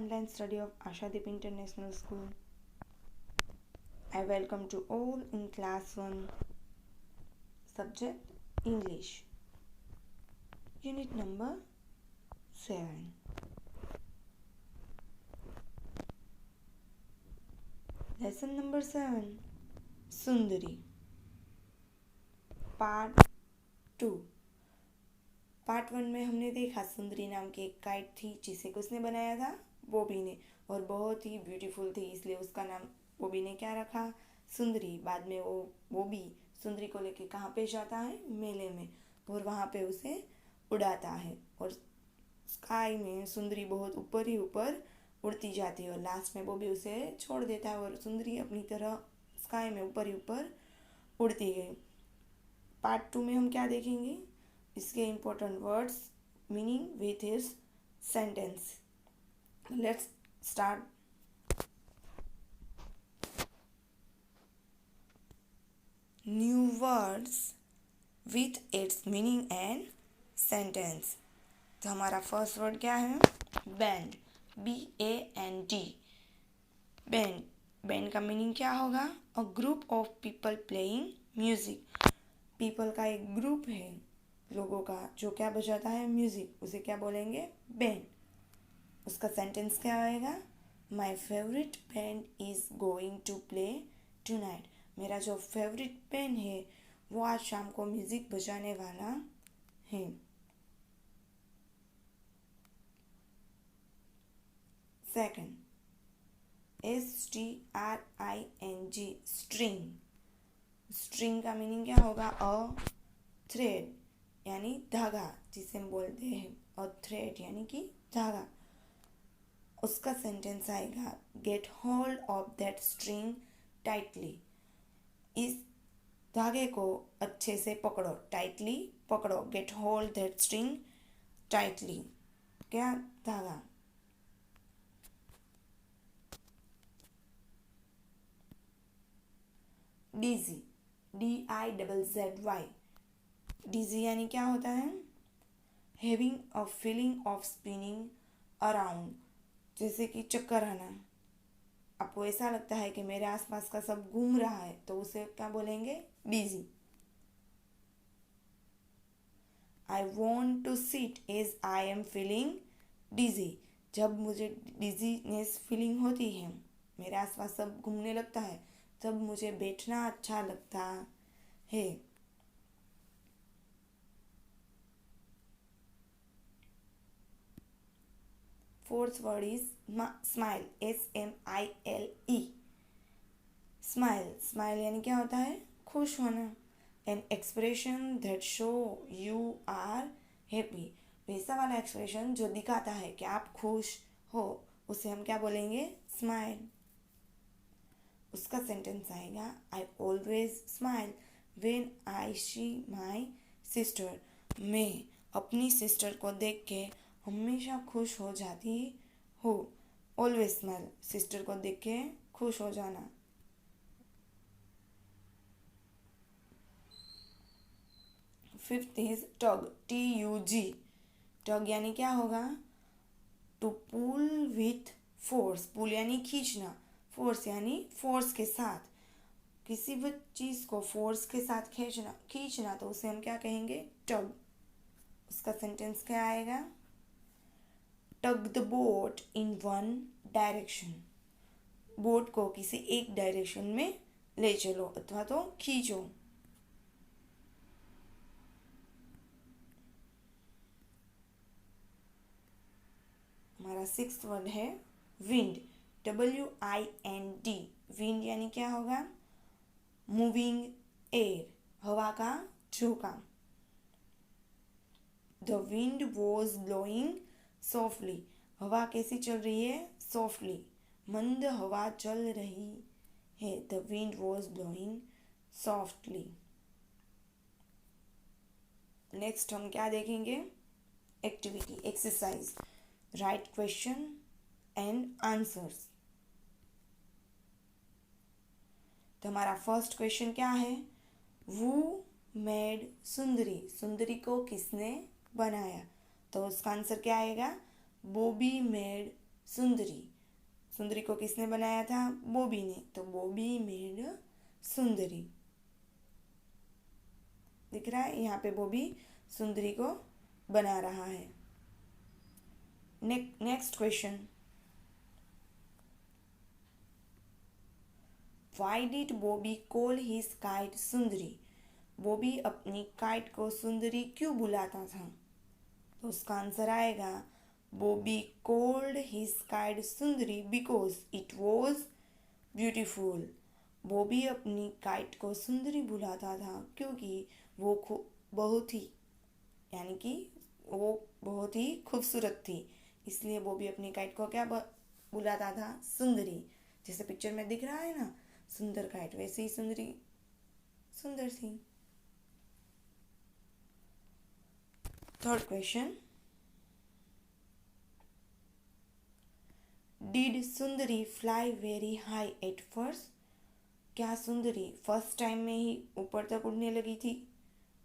online study of Ashadeep International School. I welcome to all in class 1, subject English, unit number 7. Lesson number 7, Sundari. Part 2. Part 1 में हमने देखा सुंदरी नाम की एक kite थी जिसे किसने बनाया था, बॉबी ने, और बहुत ही ब्यूटीफुल थी, इसलिए उसका नाम बॉबी ने क्या रखा, सुंदरी। बाद में वो बॉबी सुंदरी को लेके कहाँ पे जाता है, मेले में, और वहाँ पे उसे उड़ाता है और स्काई में सुंदरी बहुत ऊपर ही ऊपर उड़ती जाती है और लास्ट में बॉबी उसे छोड़ देता है और सुंदरी अपनी तरह स्काई में ऊपर ही ऊपर उड़ती गई। पार्ट 2 में हम क्या देखेंगे, इसके important words, meaning with his sentence. Let's start. New words with its meaning and sentence. तो हमारा फर्स्ट वर्ड क्या है, बैंड, BAND। बैंड, बैंड का मीनिंग क्या होगा, a group of people playing music. People का एक ग्रुप है लोगों का जो क्या बजाता है, म्यूजिक, उसे क्या बोलेंगे, बैंड। उसका सेंटेंस क्या आएगा, my favourite band is going to play tonight. मेरा जो फेवरेट बैंड है वो आज शाम को म्यूजिक बजाने वाला है। Second, STRING, string. स्ट्रिंग का मीनिंग क्या होगा, अ थ्रेड यानी धागा, जिसे हम बोलते हैं अ थ्रेड यानी कि धागा। उसका सेंटेंस आएगा, get hold of that string tightly. इस धागे को अच्छे से पकड़ो, टाइटली पकड़ो, get hold that string tightly, क्या, धागा। डिजी, DIZZY, डिजी यानी क्या होता है, having a feeling of spinning around, जैसे कि चक्कर आना। आपको ऐसा लगता है कि मेरे आसपास का सब घूम रहा है तो उसे क्या बोलेंगे, dizzy. I want to sit as I am feeling dizzy. जब मुझे डिजीनेस फीलिंग होती है, मेरे आसपास सब घूमने लगता है, तब मुझे बैठना अच्छा लगता है। Fourth word is smile, SMILE। Smile, smile यानी क्या होता है, खुश होना। An expression that show you are happy, वैसा वाला एक्सप्रेशन जो दिखाता है कि आप खुश हो, उसे हम क्या बोलेंगे, स्माइल। उसका सेंटेंस आएगा, I always smile when I see my sister. मैं अपनी सिस्टर को देख के हमेशा खुश हो जाती हूँ। ऑलवेज स्माइल, सिस्टर को देख के खुश हो जाना। Fifth is tug, TUG। टग यानी क्या होगा, टू पुल विथ फोर्स। पुल यानी खींचना, फोर्स यानी फोर्स के साथ। किसी भी चीज़ को फोर्स के साथ खींचना तो उसे हम क्या कहेंगे, टग। उसका सेंटेंस क्या आएगा, tug the boat in one direction. Boat को किसी एक डायरेक्शन में ले चलो अथवा तो खींचो। हमारा सिक्स्थ वर्ड है विंड, WIND। विंड यानी क्या होगा, मूविंग एयर, हवा का झोंका। The wind was blowing softly, हवा कैसी चल रही है, सॉफ्टली, मंद हवा चल रही है। The wind was blowing softly. Next हम क्या देखेंगे, activity, exercise, right question and answers. तो हमारा फर्स्ट क्वेश्चन क्या है, वू मेड सुंदरी, सुंदरी को किसने बनाया। तो उसका आंसर क्या आएगा, बॉबी मेड सुंदरी। सुंदरी को किसने बनाया था? बॉबी ने। तो बॉबी मेड सुंदरी। दिख रहा है यहाँ पे बॉबी सुंदरी को बना रहा है। Next question, why did Bobby call his kite सुंदरी? बॉबी अपनी काइट को सुंदरी क्यों बुलाता था? तो उसका आंसर आएगा, Bobby called his kite Sundari because it was beautiful. Bobby अपनी काइट को सुंदरी बुलाता था क्योंकि वो बहुत ही यानी कि वो बहुत ही खूबसूरत थी, इसलिए बॉबी अपनी काइट को क्या बुलाता था? सुंदरी। जैसे पिक्चर में दिख रहा है ना सुंदर काइट, वैसे ही सुंदरी सुंदर थी। Third question, did Sundari fly very high at first? क्या सुंदरी फर्स्ट टाइम में ही ऊपर तक उड़ने लगी थी,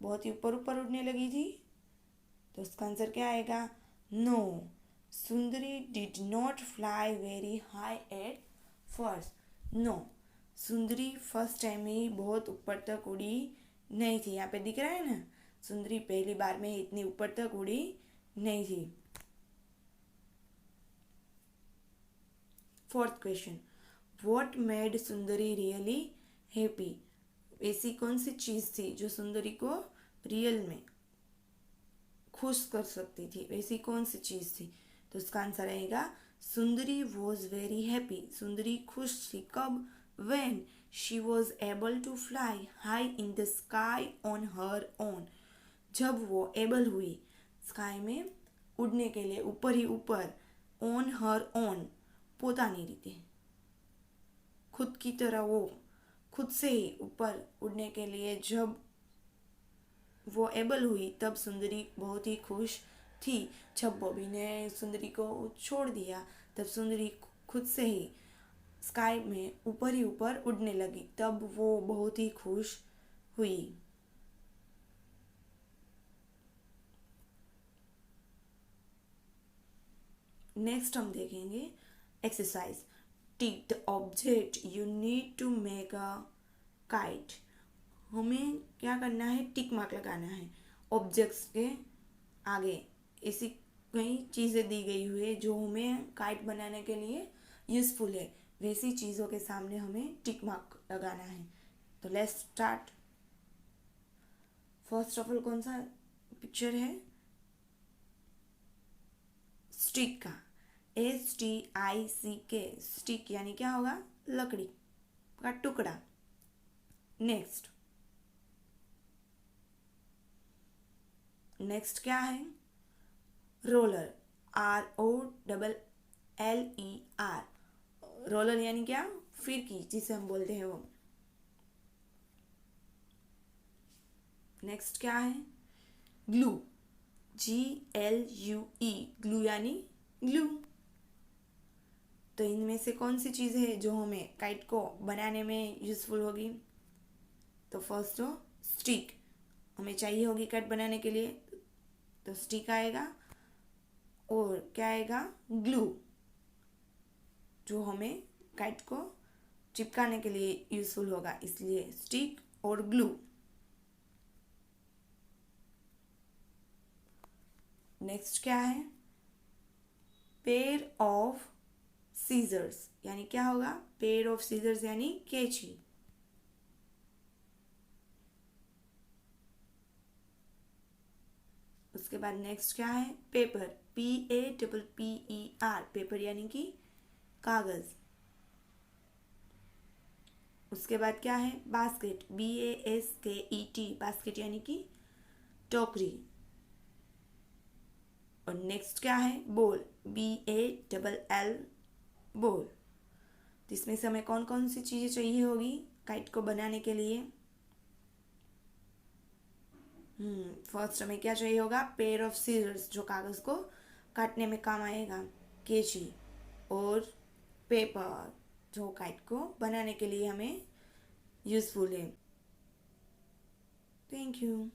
बहुत ही ऊपर ऊपर उड़ने लगी थी? तो उसका आंसर क्या आएगा? No, Sundari did not fly very high at first. No, Sundari first time में ही बहुत ऊपर तक उड़ी नहीं थी। यहाँ पे दिख रहा है ना, सुंदरी पहली बार में इतनी ऊपर तक उड़ी नहीं थी। Fourth question, what made Sundari really happy? ऐसी कौन सी चीज़ थी जो सुंदरी को रियल में खुश कर सकती थी? ऐसी कौन सी चीज़ थी? तो उसका आंसर आएगा, सुंदरी वॉज वेरी हैप्पी। सुंदरी खुश थी कब? When she was able to fly high in the sky on her own. जब वो एबल हुई स्काई में उड़ने के लिए, ऊपर ही ऊपर, ऑन हर ओन પોતાની રીતે, खुद की तरह वो खुद से ही ऊपर उड़ने के लिए जब वो एबल हुई तब सुंदरी बहुत ही खुश थी। जब बॉबी ने सुंदरी को छोड़ दिया तब सुंदरी खुद से ही स्काई में ऊपर ही ऊपर उड़ने लगी, तब वो बहुत ही खुश हुई। नेक्स्ट हम देखेंगे exercise, tick the object you need to make a kite. हमें क्या करना है? टिक मार्क लगाना है ऑब्जेक्ट्स के आगे। ऐसी कई चीज़ें दी गई हुई है जो हमें काइट बनाने के लिए यूज़फुल है, वैसी चीज़ों के सामने हमें टिक मार्क लगाना है। तो let's start. First of all कौन सा पिक्चर है? स्टिक का, STICK, स्टिक यानी क्या होगा? लकड़ी का टुकड़ा। नेक्स्ट क्या है? Roller, ROLLER। रोलर यानी क्या? फिरकी, जिसे हम बोलते हैं वो। नेक्स्ट क्या है? ग्लू, GLUE, ग्लू यानी ग्लू। तो इनमें से कौन सी चीज़ है जो हमें काइट को बनाने में यूज़फुल होगी? तो फर्स्ट हो स्टिक, हमें चाहिए होगी काइट बनाने के लिए, तो स्टिक आएगा। और क्या आएगा? ग्लू, जो हमें काइट को चिपकाने के लिए यूज़फुल होगा, इसलिए स्टिक और ग्लू। नेक्स्ट क्या है? पेयर ऑफ सीजर्स, यानी क्या होगा? पेयर ऑफ सीजर्स यानी कैंची। उसके बाद नेक्स्ट क्या है? पेपर, PAPPER, पेपर यानी कि कागज। उसके बाद क्या है? बास्केट, BASKET, बास्केट यानी कि टोकरी। और नेक्स्ट क्या है? Ball, BALL, ball. तो इसमें से हमें कौन कौन सी चीज़ें चाहिए होगी काइट को बनाने के लिए? फर्स्ट हमें क्या चाहिए होगा? पेयर ऑफ सीजर्स, जो कागज़ को काटने में काम आएगा, कैंची। और पेपर, जो काइट को बनाने के लिए हमें यूज़फुल है। Thank you.